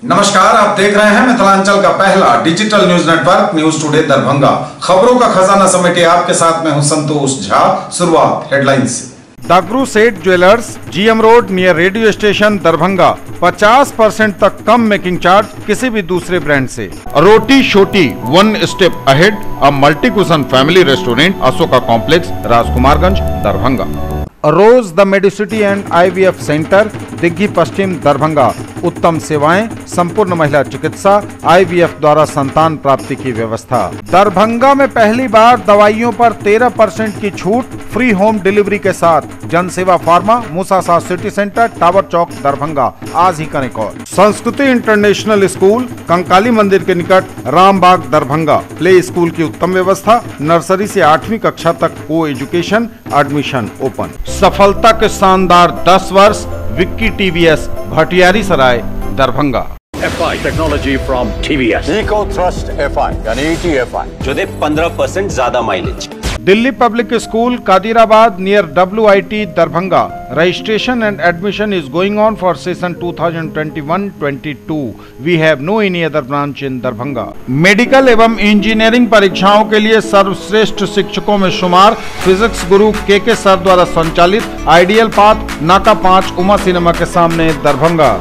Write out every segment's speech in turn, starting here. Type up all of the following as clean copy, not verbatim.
नमस्कार, आप देख रहे हैं मिथिलांचल का पहला digital news network news today Darbhanga. खबरों का खजाना समेटे आपके साथ मैं हूं संतोष झा। शुरुआत हेडलाइन से। दागरू सेठ jewellers, GM road near radio station Darbhanga 50% तक कम मेकिंग चार्ज किसी भी दूसरे ब्रांड से। Roti Chhoti one step ahead, a multi cuisine family restaurant, Ashoka complex, Rajkumarganj, Darbhanga. Rose the Medicity and IVF centre, Digghi Pashchim, Darbhanga. उत्तम सेवाएं, संपूर्ण महिला चिकित्सा, IVF द्वारा संतान प्राप्ति की व्यवस्था। दरभंगा में पहली बार दवाइयों पर 13% की छूट, फ्री होम डिलीवरी के साथ। जनसेवा फार्मा, मूसासा सिटी सेंटर, टावर चौक, दरभंगा। आज ही करें कॉल। संस्कृति इंटरनेशनल स्कूल, कंकाली मंदिर के निकट, रामबाग, दरभंगा। प्ले स्कूल की उत्तम व्यवस्था, नर्सरी से 8वीं कक्षा तक को एजुकेशन, एडमिशन ओपन। सफलता के शानदार 10 वर्ष, Vicky TVS, Bhatiyari Sarai, Darbhanga. FI technology from TVS, eco thrust FI यानी ETFI जो दे 15% ज्यादा mileage. Delhi public school, Kadirabad near WIT, Darbhanga. Registration and admission is going on for session 2021-22. We have no any other branch in Darbhanga. Medical एवं engineering परीक्षाओं के लिए सर्वश्रेष्ठ शिक्षकों में शुमार, फिजिक्स गुरु KK सर द्वारा संचालित आइडियल पाथ, नाका 5, उमा सिनेमा के सामने, दरभंगा।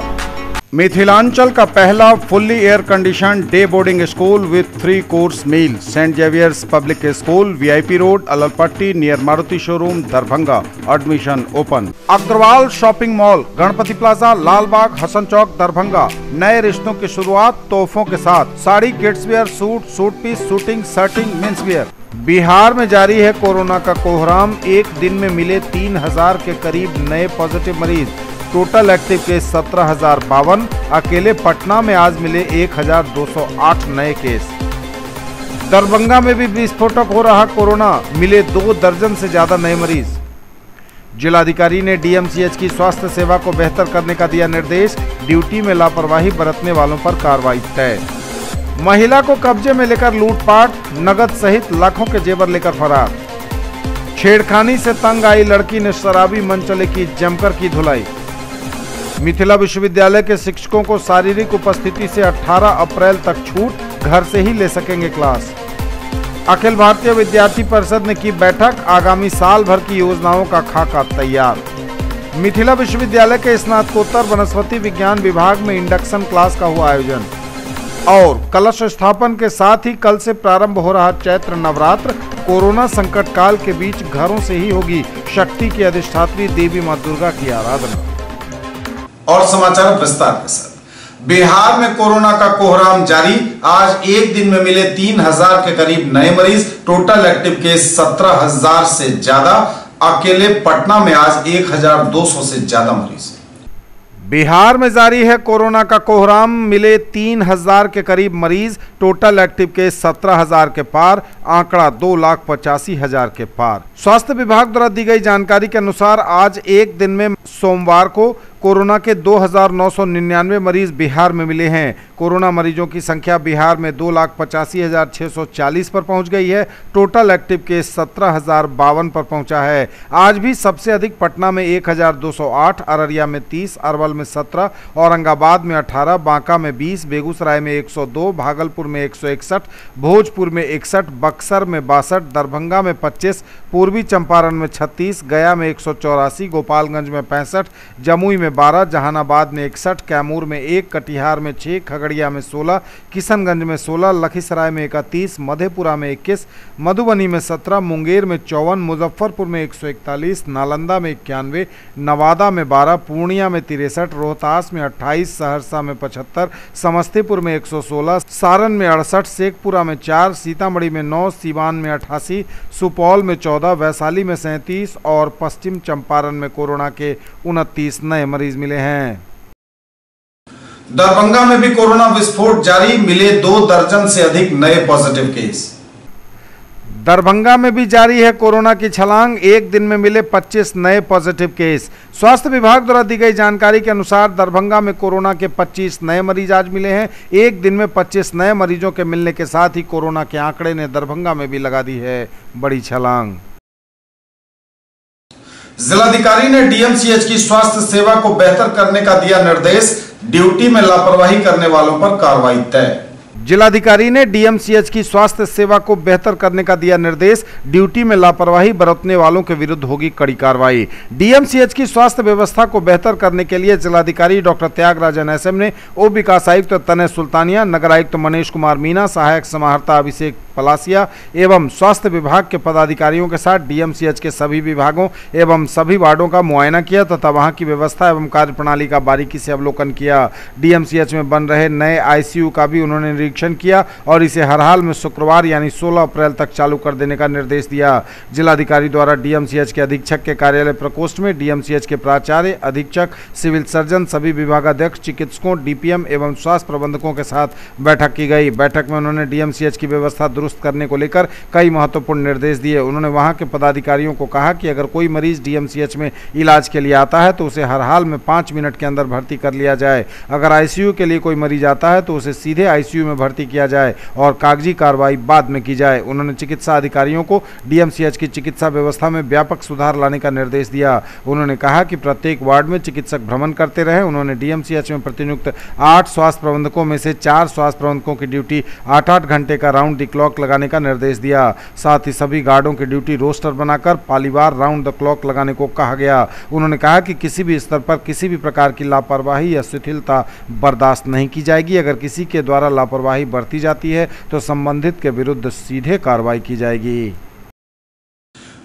मिथिलांचल का पहला fully air condition day boarding school with 3 course meal, Saint Xavier's public school, VIP road, Allalpatti near Maruti showroom, Darbhanga. Admission open. Agrawal shopping mall, Ganpati plaza, Lalbagh, Hasan Chowk, Darbhanga. नए रिश्तों की शुरुआत तोहफों के साथ। Sari, kids wear, suit piece, suiting, shirting, men's wear. Bihar में जारी है कोरोना का कोहराम। एक दिन में मिले 3000 के करीब नए पॉजिटिव मरीज। Total active case 17,052। अकेले पटना में आज मिले 1208 नए केस। दरभंगा में भी विस्फोटक हो रहा कोरोना, मिले 2 दर्जन से ज्यादा नए मरीज। जिलाधिकारी ने DMCH की स्वास्थ्य सेवा को बेहतर करने का दिया निर्देश। ड्यूटी में लापरवाही बरतने वालों पर कार्रवाई तय। महिला को कब्जे में लेकर लूटपाट, नगद सहित लाखों के जेवर लेकर फरार। छेड़खानी से तंग आई लड़की ने शराबी मनचले की जमकर की धुलाई। मिथिला विश्वविद्यालय के शिक्षकों को शारीरिक उपस्थिति से 18 अप्रैल तक छूट, घर से ही ले सकेंगे क्लास। अखिल भारतीय विद्यार्थी परिषद ने की बैठक, आगामी साल भर की योजनाओं का खाका तैयार। मिथिला विश्वविद्यालय के स्नातकोत्तर वनस्पति विज्ञान विभाग में इंडक्शन क्लास का हुआ आयोजन। और कलश स्थापन के साथ ही कल से प्रारंभ हो रहा चैत्र नवरात्र। कोरोना संकट काल के बीच घरों से ही होगी शक्ति की अधिष्ठात्री देवी मां दुर्गा की आराधना। और समाचार विस्तार के साथ। बिहार में कोरोना का कोहराम जारी। आज एक दिन में मिले 3000 के करीब नए मरीज। टोटल एक्टिव केस 17,000 से ज्यादा। अकेले पटना में आज 1200 से ज्यादा मरीज। बिहार में जारी है कोरोना का कोहराम, मिले 3000 के करीब मरीज। टोटल एक्टिव केस 17,000 के पार, आंकड़ा 2,85,000 के पार। स्वास्थ्य विभाग द्वारा दी गई जानकारी के अनुसार आज एक दिन में सोमवार को कोरोना के 2,999 मरीज बिहार में मिले हैं। कोरोना मरीजों की संख्या बिहार में 2,85,640 पर पहुंच गई है। टोटल एक्टिव केस 17,052 पर पहुंचा है। आज भी सबसे अधिक पटना में 1,208, अररिया में 30, अरवल में 17, औरंगाबाद में 18, बांका में 20, बेगूसराय में 102, भागलपुर में 161, भोजपुर में 61, बक्सर में 62, दरभंगा में 25, पूर्वी चंपारण में 36, गया में 184, गोपालगंज में 65, जमुई में 12, जहानाबाद में 61, कैमूर में 1, कटिहार में 6, खगड़िया में 16, किशनगंज में 16, लखीसराय में 31, मधेपुरा में 21, मधुबनी में 17, मुंगेर में 54, मुजफ्फरपुर में 141, नालंदा में 91, नवादा में 12, पूर्णिया में 63, रोहतास में 28, सहरसा में 75, समस्तीपुर में 116, सारण में 68, शेखपुरा में 4, सीतामढ़ी में 9, सीवान में 88, सुपौल में 14, वैशाली में 37 और पश्चिम चंपारण में कोरोना के 29 नए मरीज मिले हैं। दरभंगा में भी कोरोना विस्फोट जारी, मिले 2 दर्जन से अधिक नए पॉजिटिव केस। दरभंगा में भी जारी है कोरोना की छलांग। एक दिन में मिले 25 नए पॉजिटिव केस। स्वास्थ्य विभाग द्वारा दी गई जानकारी के अनुसार दरभंगा में कोरोना के 25 नए मरीज आज मिले हैं। एक दिन में 25 नए मरीजों के मिलने के साथ ही कोरोना के आंकड़े ने दरभंगा में भी लगा दी है बड़ी छलांग। जिलाधिकारी ने DMCH की स्वास्थ्य सेवा को बेहतर करने का दिया निर्देश। ड्यूटी में लापरवाही करने वालों पर कार्रवाई तय। जिलाधिकारी ने डीएमसीएच की स्वास्थ्य सेवा को बेहतर करने का दिया निर्देश। ड्यूटी में लापरवाही बरतने वालों के विरुद्ध होगी कड़ी कार्रवाई। डीएमसीएच की स्वास्थ्य व्यवस्था को बेहतर करने के लिए जिलाधिकारी डॉक्टर त्यागराजन एसएम ने उप विकास आयुक्त तनय सुल्तानिया, नगर आयुक्त मनीष कुमार मीना, सहायक समाहर्ता अभिषेक पलासिया एवं स्वास्थ्य विभाग के पदाधिकारियों के साथ डीएमसीएच के सभी विभागों एवं सभी वार्डों का मुआयना किया तथा वहां की व्यवस्था एवं कार्यप्रणाली का बारीकी से अवलोकन किया। डीएमसीएच में बन रहे नए आईसीयू का भी उन्होंने निरीक्षण किया और इसे हर हाल में शुक्रवार यानी 16 अप्रैल तक चालू कर देने का निर्देश दिया। जिलाधिकारी द्वारा डीएमसीएच के अधीक्षक के कार्यालय प्रकोष्ठ में डीएमसीएच के प्राचार्य, अधीक्षक, सिविल सर्जन, सभी विभागाध्यक्ष, चिकित्सकों, डीपीएम एवं स्वास्थ्य प्रबंधकों के साथ बैठक की गई। बैठक में उन्होंने डीएमसीएच की व्यवस्था दुरुस्त करने को लेकर कई महत्वपूर्ण निर्देश दिए। उन्होंने वहां के पदाधिकारियों को कहा कि अगर कोई मरीज डीएमसीएच में इलाज के लिए आता है तो उसे हर हाल में 5 मिनट के अंदर भर्ती कर लिया जाए। अगर आईसीयू के लिए कोई मरीज आता है तो उसे सीधे आईसीयू में भर्ती किया जाए और कागजी कार्रवाई बाद में की जाए। उन्होंने चिकित्सा अधिकारियों को डीएमसीएच की चिकित्सा व्यवस्था में व्यापक सुधार लाने का निर्देश दिया। उन्होंने कहा कि प्रत्येक वार्ड में चिकित्सक भ्रमण करते रहे। उन्होंने डीएमसीएच में प्रतिनियुक्त 8 स्वास्थ्य प्रबंधकों में से 4 स्वास्थ्य प्रबंधकों की ड्यूटी 8-8 घंटे का राउंड द क्लॉक लगाने का निर्देश दिया। साथ ही सभी गार्डों की ड्यूटी रोस्टर बनाकर पालीवार राउंड द क्लॉक लगाने को कहा गया। उन्होंने कहा कि किसी भी स्तर पर किसी भी प्रकार की लापरवाही या शिथिलता बर्दाश्त नहीं की जाएगी। अगर किसी के द्वारा लापरवाही बरती जाती है तो संबंधित के विरुद्ध सीधे कार्रवाई की जाएगी।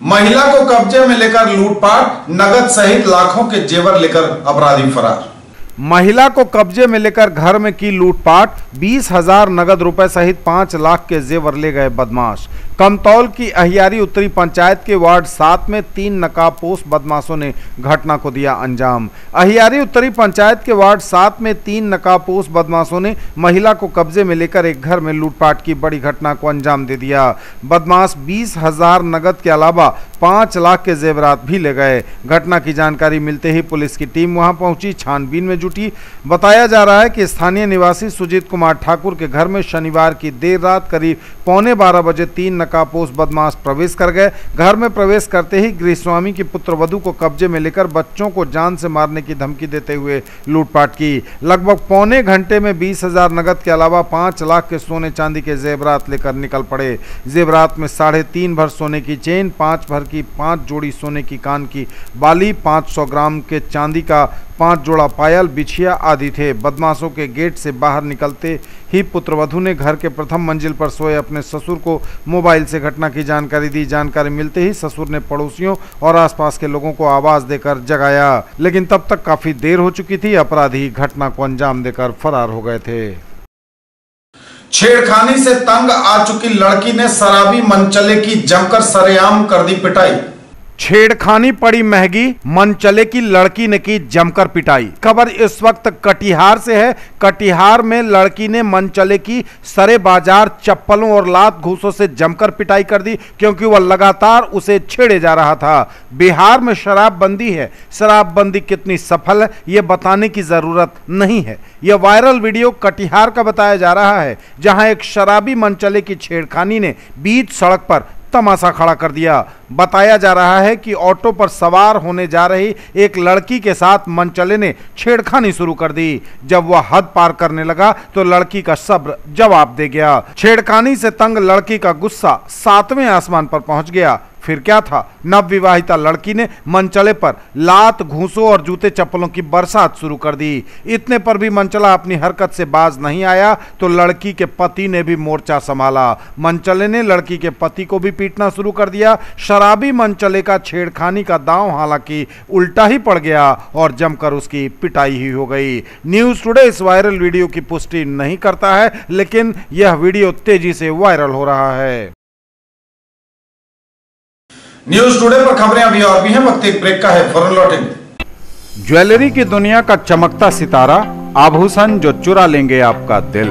महिला को कब्जे में लेकर लूटपाट, नगद सहित लाखों के जेवर लेकर अपराधी फरार। महिला को कब्जे में लेकर घर में की लूटपाट, 20,000 नगद रुपए सहित 5 लाख के जेवर ले गए बदमाश। कमतौल की अहियारी उत्तरी पंचायत के वार्ड 7 में 3 नकाबपोश बदमाशों ने घटना को दिया अंजाम। अहियारी उत्तरी पंचायत के वार्ड 7 में 3 नकाबपोश बदमाशों ने महिला को कब्जे में लेकर एक घर में लूटपाट की बड़ी घटना को अंजाम दे दिया। बदमाश 20,000 नगद के अलावा 5 लाख के जेवरात भी ले गए। घटना की जानकारी मिलते ही पुलिस की टीम वहां पहुंची, छानबीन में जुटी। बताया जा रहा है कि स्थानीय निवासी सुजीत कुमार ठाकुर के घर में शनिवार की देर रात करीब 11:15 बजे 3 नकाबपोश बदमाश प्रवेश कर गए। घर में प्रवेश करते ही गृहस्वामी की पुत्रवधू को कब्जे में लेकर बच्चों को जान से मारने की धमकी देते हुए लूटपाट की। लगभग पौने घंटे में 20,000 नगद के अलावा 5 लाख के सोने चांदी के जेवरात लेकर निकल पड़े। जेवरात में 3.5 भर सोने की चेन, 5 भर की 5 जोड़ी सोने की कान की बाली, 500 ग्राम के चांदी का 5 जोड़ा पायल, बिछिया आदि थे। बदमाशों के गेट से बाहर निकलते ही पुत्रवधू ने घर के प्रथम मंजिल पर सोए अपने ससुर को मोबाइल से घटना की जानकारी दी। जानकारी मिलते ही ससुर ने पड़ोसियों और आसपास के लोगों को आवाज देकर जगाया, लेकिन तब तक काफी देर हो चुकी थी। अपराधी घटना को अंजाम देकर फरार हो गए थे। छेड़खानी से तंग आ चुकी लड़की ने शराबी मनचले की जमकर सरेआम कर दी पिटाई। छेड़खानी पड़ी महंगी, मनचले की लड़की ने की जमकर पिटाई। खबर इस वक्त कटिहार से है। कटिहार में लड़की ने मनचले की सरे बाजार चप्पलों और लात घूसों से जमकर पिटाई कर दी क्योंकि वह लगातार उसे छेड़े जा रहा था। बिहार में शराबबंदी है। शराबबंदी कितनी सफल है यह बताने की जरूरत नहीं है। यह वायरल वीडियो कटिहार का बताया जा रहा है, जहां एक शराबी मनचले की छेड़खानी ने बीच सड़क पर तमाशा खड़ा कर दिया। बताया जा रहा है कि ऑटो पर सवार होने जा रही एक लड़की के साथ मनचले ने छेड़खानी शुरू कर दी। जब वह हद पार करने लगा तो लड़की का सब्र जवाब दे गया। छेड़खानी से तंग लड़की का गुस्सा 7वें आसमान पर पहुंच गया। फिर क्या था, नवविवाहिता लड़की ने मनचले पर लात, घूंसों और जूते चप्पलों की बरसात शुरू कर दी। इतने पर भी मनचला अपनी हरकत से बाज नहीं आया तो लड़की के पति ने भी मोर्चा संभाला। मनचले ने लड़की के पति को भी पीटना शुरू कर दिया। शराबी मनचले का छेड़खानी का दांव हालांकि उल्टा ही पड़ गया और जमकर उसकी पिटाई ही हो गई। न्यूज टुडे इस वायरल वीडियो की पुष्टि नहीं करता है, लेकिन यह वीडियो तेजी से वायरल हो रहा है। न्यूज टुडे पर खबरें अभी और भी हैं, वक्त एक ब्रेक का है, फौरन लौटेंगे। ज्वेलरी की दुनिया का चमकता सितारा, आभूषण जो चुरा लेंगे आपका दिल।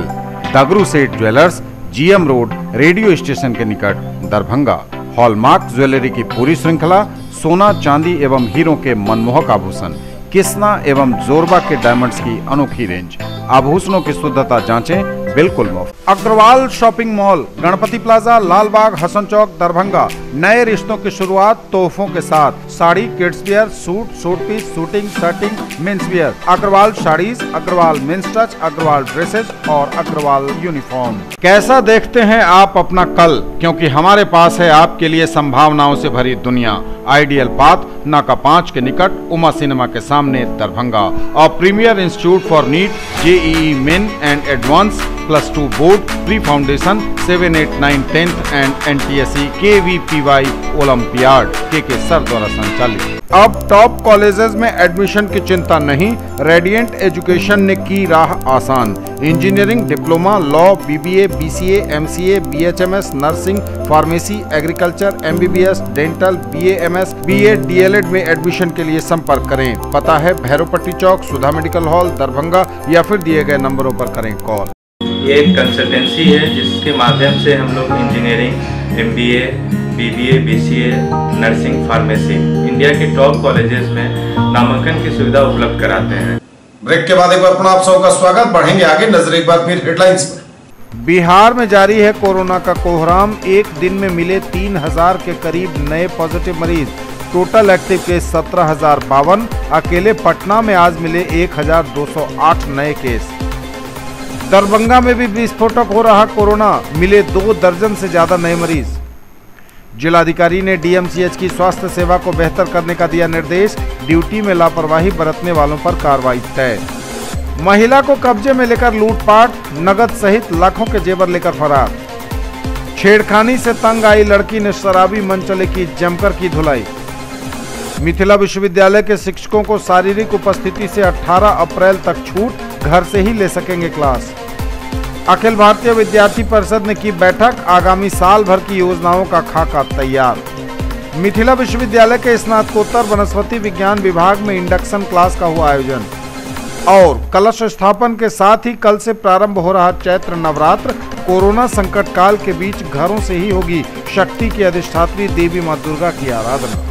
दगरू सेठ jewellers, GM road, radio station के निकट, दरभंगा। हॉलमार्क ज्वेलरी की पूरी श्रृंखला, सोना, चांदी एवं हीरों के मनमोहक आभूषण, किस्ना एवं जोरबा के डायमंड्स की अनोखी रेंज। आभूषणों की शुद्धता जांचें बिल्कुल मुफ्त। Agrawal shopping mall, Ganpati plaza, Lal Bagh, Hasan Chowk, Darbhanga. नए रिश्तों की शुरुआत तोहफों के साथ। Sari, kids wear, suit, suit piece, suiting, shirting, men's wear. Agrawal saris, Agrawal men's touch, Agrawal dresses और अग्रवाल यूनिफॉर्म। कैसा देखते हैं आप अपना कल, क्योंकि हमारे पास है आपके लिए संभावनाओं से भरी दुनिया। आइडियल पाथ, नाका 5 के निकट, उमा सिनेमा के सामने, दरभंगा। और premier institute for NEET, JEE main and advance, +2 बोर्ड, pre foundation, 7, 8, 9, 10th and NTSE KVPY olympiad के सर द्वारा संचालित। अब टॉप कॉलेजेस में एडमिशन की चिंता नहीं, रेडिएंट एजुकेशन ने की राह आसान। Engineering, diploma, law, BBA, BCA, MCA, BHMS, nursing, pharmacy, agriculture, MBBS, dental, BAMS, BA, DLED में एडमिशन के लिए संपर्क करें। पता है भैरवपट्टी चौक, सुधा मेडिकल हॉल, दरभंगा, या फिर दिए गए नंबरों पर करें कॉल। ये एक कंसल्टेंसी है जिसके माध्यम से हम लोग engineering, MBA, BBA, BCA, nursing, pharmacy India के टॉप कॉलेजेस में नामांकन की सुविधा उपलब्ध कराते हैं। ब्रेक के बाद एक बार पुनः आप सबका स्वागत। बढ़ेंगे आगे, नजर एक बार फिर हेडलाइंस पर। बिहार में जारी है कोरोना का कोहराम। एक दिन में मिले 3000 के करीब नए पॉजिटिव मरीज। Total active case 17,052। अकेले पटना में आज मिले 1208 नए केस। दरभंगा में भी विस्फोटक हो रहा कोरोना, मिले 2 दर्जन से ज्यादा नए मरीज। जिलाधिकारी ने DMCH की स्वास्थ्य सेवा को बेहतर करने का दिया निर्देश। ड्यूटी में लापरवाही बरतने वालों पर कार्रवाई तय। महिला को कब्जे में लेकर लूटपाट, नगद सहित लाखों के जेवर लेकर फरार। छेड़खानी से तंग आई लड़की ने शराबी मंचले की जमकर की धुलाई। मिथिला विश्वविद्यालय के शिक्षकों को शारीरिक उपस्थिति से 18 अप्रैल तक छूट, घर से ही ले सकेंगे क्लास। अखिल भारतीय विद्यार्थी परिषद ने की बैठक, आगामी साल भर की योजनाओं का खाका तैयार। मिथिला विश्वविद्यालय के स्नातकोत्तर वनस्पति विज्ञान विभाग में इंडक्शन क्लास का हुआ आयोजन। और कलश स्थापन के साथ ही कल से प्रारंभ हो रहा चैत्र नवरात्र। कोरोना संकट काल के बीच घरों से ही होगी शक्ति की अधिष्ठात्री देवी मां दुर्गा की आराधना।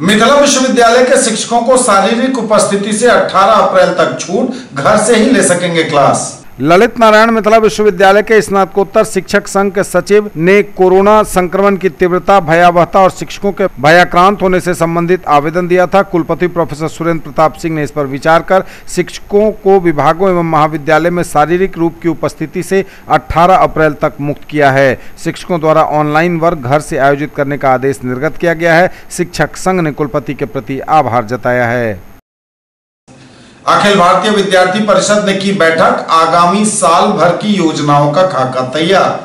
मिथिला विश्वविद्यालय के शिक्षकों को शारीरिक उपस्थिति से 18 अप्रैल तक छूट, घर से ही ले सकेंगे क्लास। ललित नारायण मिथिला विश्वविद्यालय के स्नातकोत्तर शिक्षक संघ के सचिव ने कोरोना संक्रमण की तीव्रता, भयावहता और शिक्षकों के भयाक्रांत होने से संबंधित आवेदन दिया था। कुलपति प्रोफेसर सुरेंद्र प्रताप सिंह ने इस पर विचार कर शिक्षकों को विभागों एवं महाविद्यालय में शारीरिक रूप की उपस्थिति से 18 अप्रैल तक मुक्त किया है। शिक्षकों द्वारा ऑनलाइन वर्ग घर से आयोजित करने का आदेश निर्गत किया गया है। शिक्षक संघ ने कुलपति के प्रति आभार जताया है। अखिल भारतीय विद्यार्थी परिषद ने की बैठक, आगामी साल भर की योजनाओं का खाका तैयार।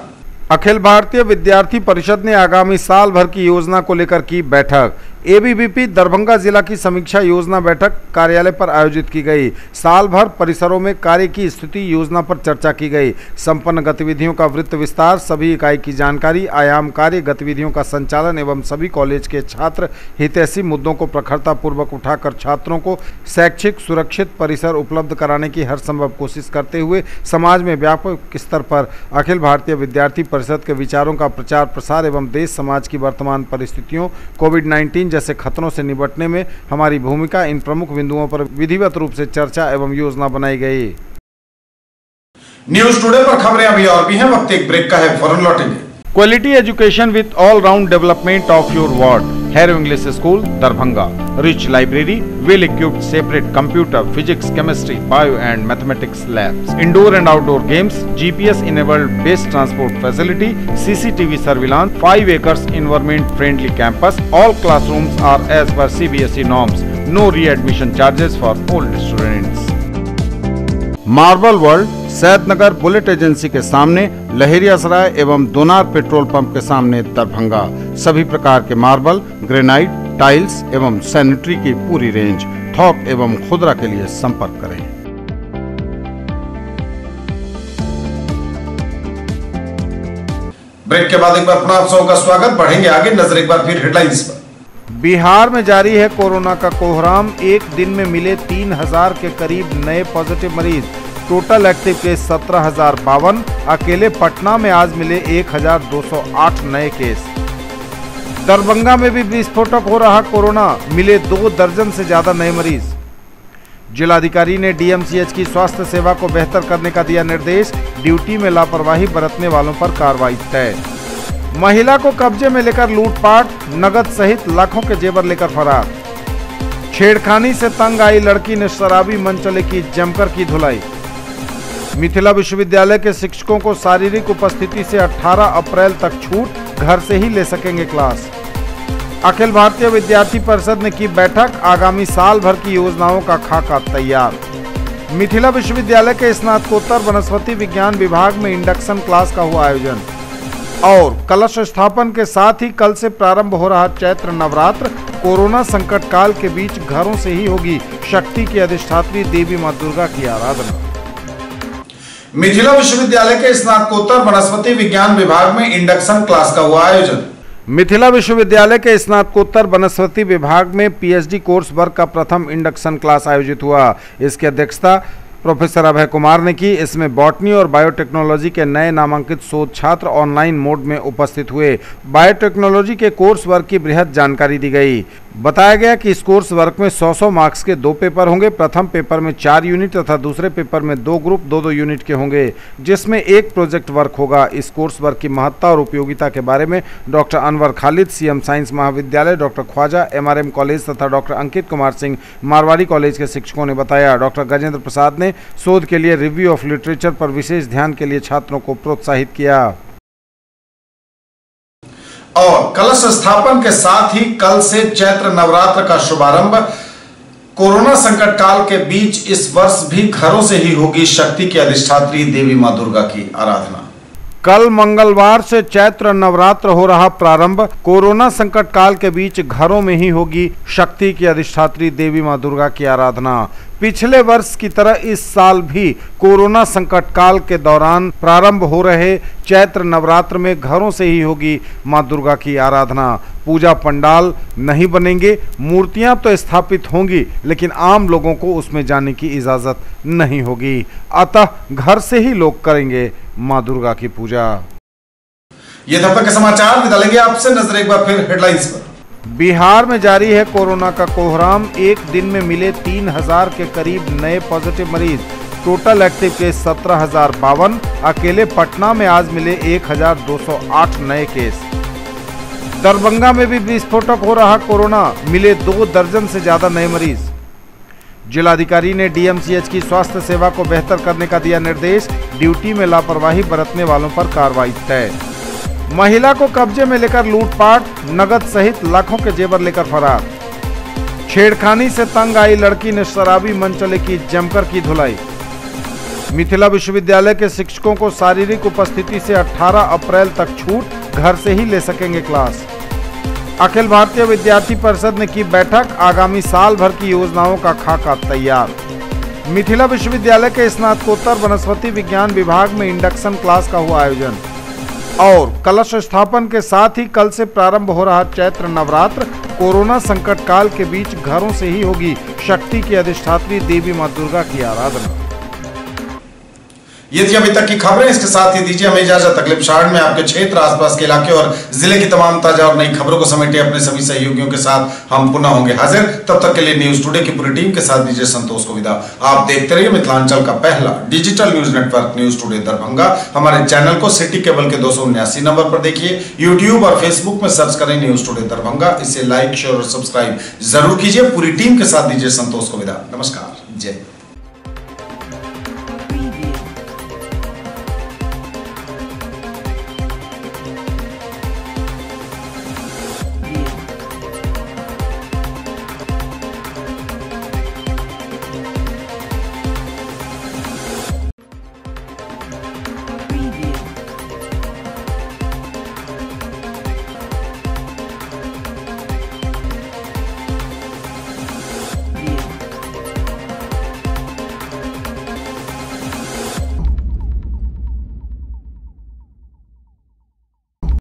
अखिल भारतीय विद्यार्थी परिषद ने आगामी साल भर की योजना को लेकर की बैठक। ABVP दरभंगा जिला की समीक्षा योजना बैठक कार्यालय पर आयोजित की गई। साल भर परिसरों में कार्य की स्थिति, योजना पर चर्चा की गई। संपन्न गतिविधियों का वृत्त विस्तार, सभी इकाई की जानकारी, आयाम कार्य गतिविधियों का संचालन एवं सभी कॉलेज के छात्र हितैषी मुद्दों को प्रखरता पूर्वक उठाकर छात्रों को शैक्षिक सुरक्षित परिसर उपलब्ध कराने की हर संभव कोशिश करते हुए समाज में व्यापक स्तर पर अखिल भारतीय विद्यार्थी परिषद के विचारों का प्रचार प्रसार एवं देश समाज की वर्तमान परिस्थितियों, कोविड-19 जैसे खतरों से निपटने में हमारी भूमिका, इन प्रमुख बिंदुओं पर विधिवत रूप से चर्चा एवं योजना बनाई गई। न्यूज टुडे पर खबरें अभी और भी हैं, वक्त एक ब्रेक का है, फौरन लौटेंगे। Quality education with all round development of your ward. Harrow English school Darbhanga. Rich library, well equipped separate computer, physics, chemistry, bio and mathematics labs, indoor and outdoor games, GPS enabled best transport facility, CCTV surveillance, 5 acres environment friendly campus. All classrooms are as per CBSE norms. No readmission charges for old students. Marble world, Saidnagar bullet agency के सामने, लहेरियासराय एवं दोनार petrol pump के सामने, दरभंगा। सभी प्रकार के marble, granite, tiles एवं sanitary की पूरी रेंज। थोक एवं खुदरा के लिए संपर्क करें। ब्रेक के बाद एक बार पुनः आप सबका स्वागत। बढ़ेंगे आगे, नजर एक बार फिर हेडलाइंस पर। बिहार में जारी है कोरोना का कोहराम। एक दिन में मिले 3000 के करीब नए पॉजिटिव मरीज। Total active case 17,052। अकेले पटना में आज मिले 1208 नए केस। दरभंगा में भी विस्फोटक हो रहा कोरोना, मिले 2 दर्जन से ज्यादा नए मरीज। जिलाधिकारी ने DMCH की स्वास्थ्य सेवा को बेहतर करने का दिया निर्देश। ड्यूटी में लापरवाही बरतने वालों पर कार्रवाई तय। महिला को कब्जे में लेकर लूटपाट, नगद सहित लाखों के जेवर लेकर फरार। छेड़खानी से तंग आई लड़की ने शराबी मंचले की जमकर की धुलाई। मिथिला विश्वविद्यालय के शिक्षकों को शारीरिक उपस्थिति से 18 अप्रैल तक छूट, घर से ही ले सकेंगे क्लास। अखिल भारतीय विद्यार्थी परिषद ने की बैठक, आगामी साल भर की योजनाओं का खाका तैयार। मिथिला विश्वविद्यालय के स्नातकोत्तर वनस्पति विज्ञान विभाग में इंडक्शन क्लास का हुआ आयोजन। और कलश स्थापन के साथ ही कल से प्रारंभ हो रहा चैत्र नवरात्र। कोरोना संकट काल के बीच घरों से ही होगी शक्ति की अधिष्ठात्री देवी मां दुर्गा की आराधना। मिथिला विश्वविद्यालय के स्नातकोत्तर वनस्पति विज्ञान विभाग में इंडक्शन क्लास का हुआ आयोजन। मिथिला विश्वविद्यालय के स्नातकोत्तर वनस्पति विभाग में पीएचडी कोर्स वर्ग का प्रथम इंडक्शन क्लास आयोजित हुआ। इसकी अध्यक्षता प्रोफेसर अभय कुमार ने की। इसमें बॉटनी और बायोटेक्नोलॉजी के नए नामांकित शोध छात्र ऑनलाइन मोड में उपस्थित हुए। बायोटेक्नोलॉजी के कोर्स वर्ग की बृहद जानकारी दी गई। बताया गया कि इस कोर्स वर्ग में 100 मार्क्स के 2 पेपर होंगे। प्रथम पेपर में 4 यूनिट तथा दूसरे पेपर में 2 ग्रुप 2-2 यूनिट के होंगे, जिसमें एक प्रोजेक्ट वर्क होगा। इस कोर्स वर्ग की महत्ता और उपयोगिता के बारे में doctor Anwar Khalid, CM science महाविद्यालय, डॉक्टर ख्वाजा एमआरएम कॉलेज तथा डॉक्टर अंकित कुमार सिंह मारवाड़ी कॉलेज के शिक्षकों ने बताया। डॉक्टर गजेंद्र प्रसाद ने शोध के लिए रिव्यू ऑफ लिटरेचर पर विशेष ध्यान के लिए छात्रों को प्रोत्साहित किया। और कलश स्थापन के साथ ही कल से चैत्र नवरात्र का शुभारंभ। कोरोना संकट काल के बीच इस वर्ष भी घरों से ही होगी शक्ति की अधिष्ठात्री देवी मां दुर्गा की आराधना। कल मंगलवार से चैत्र नवरात्र हो रहा प्रारंभ। कोरोना संकट काल के बीच घरों में ही होगी शक्ति की अधिष्ठात्री देवी मां दुर्गा की आराधना। पिछले वर्ष की तरह इस साल भी कोरोना संकट काल के दौरान प्रारंभ हो रहे चैत्र नवरात्र में घरों से ही होगी मां दुर्गा की आराधना। पूजा पंडाल नहीं बनेंगे, मूर्तियां तो स्थापित होंगी, लेकिन आम लोगों को उसमें जाने की इजाजत नहीं होगी। अतः घर से ही लोग करेंगे मां दुर्गा की पूजा। ये तब तक के समाचार। विदा लेंगे आपसे, नजर एक बार फिर हेडलाइंस पर। बिहार में जारी है कोरोना का कोहराम। एक दिन में मिले 3000 के करीब नए पॉजिटिव मरीज। Total active case 17,052। अकेले पटना में आज मिले 1208 नए केस। दरभंगा में भी विस्फोटक हो रहा कोरोना, मिले 2 दर्जन से ज्यादा नए मरीज। जिलाधिकारी ने डीएमसीएच की स्वास्थ्य सेवा को बेहतर करने का दिया निर्देश। ड्यूटी में लापरवाही बरतने वालों पर कार्रवाई तय। महिला को कब्जे में लेकर लूटपाट, नगद सहित लाखों के जेवर लेकर फरार। छेड़खानी से तंग आई लड़की ने शराबी मंचले की जमकर की धुलाई। मिथिला विश्वविद्यालय के शिक्षकों को शारीरिक उपस्थिति से 18 अप्रैल तक छूट, घर से ही ले सकेंगे क्लास। अखिल भारतीय विद्यार्थी परिषद ने की बैठक, आगामी साल भर की योजनाओं का खाका तैयार। मिथिला विश्वविद्यालय के स्नातकोत्तर वनस्पति विज्ञान विभाग में इंडक्शन क्लास का हुआ आयोजन। और कलश स्थापन के साथ ही कल से प्रारंभ हो रहा चैत्र नवरात्र। कोरोना संकट काल के बीच घरों से ही होगी शक्ति की अधिष्ठात्री देवी मां दुर्गा की आराधना। ये थी अभी तक की खबरें। इसके साथ ही दीजिए हमें इजाजत। अगले एपिसोड में आपके क्षेत्र, आसपास के इलाके और जिले की तमाम ताजा और नई खबरों को समेटे अपने सभी सहयोगियों के साथ हम पुनः होंगे हाजिर। तब तक के लिए न्यूज टुडे की पूरी टीम के साथ दीजिए संतोष को विदा। आप देखते रहिए मिथिलांचल का पहला digital news network news today Darbhanga. हमारे चैनल को सिटी केबल के 279 नंबर पर देखिए। यूट्यूब और फेसबुक में सर्च करें न्यूज टुडे दरभंगा। इसे लाइक, शेयर और सब्सक्राइब जरूर कीजिए। पूरी टीम के साथ दीजिए संतोष को विदा। नमस्कार, जय।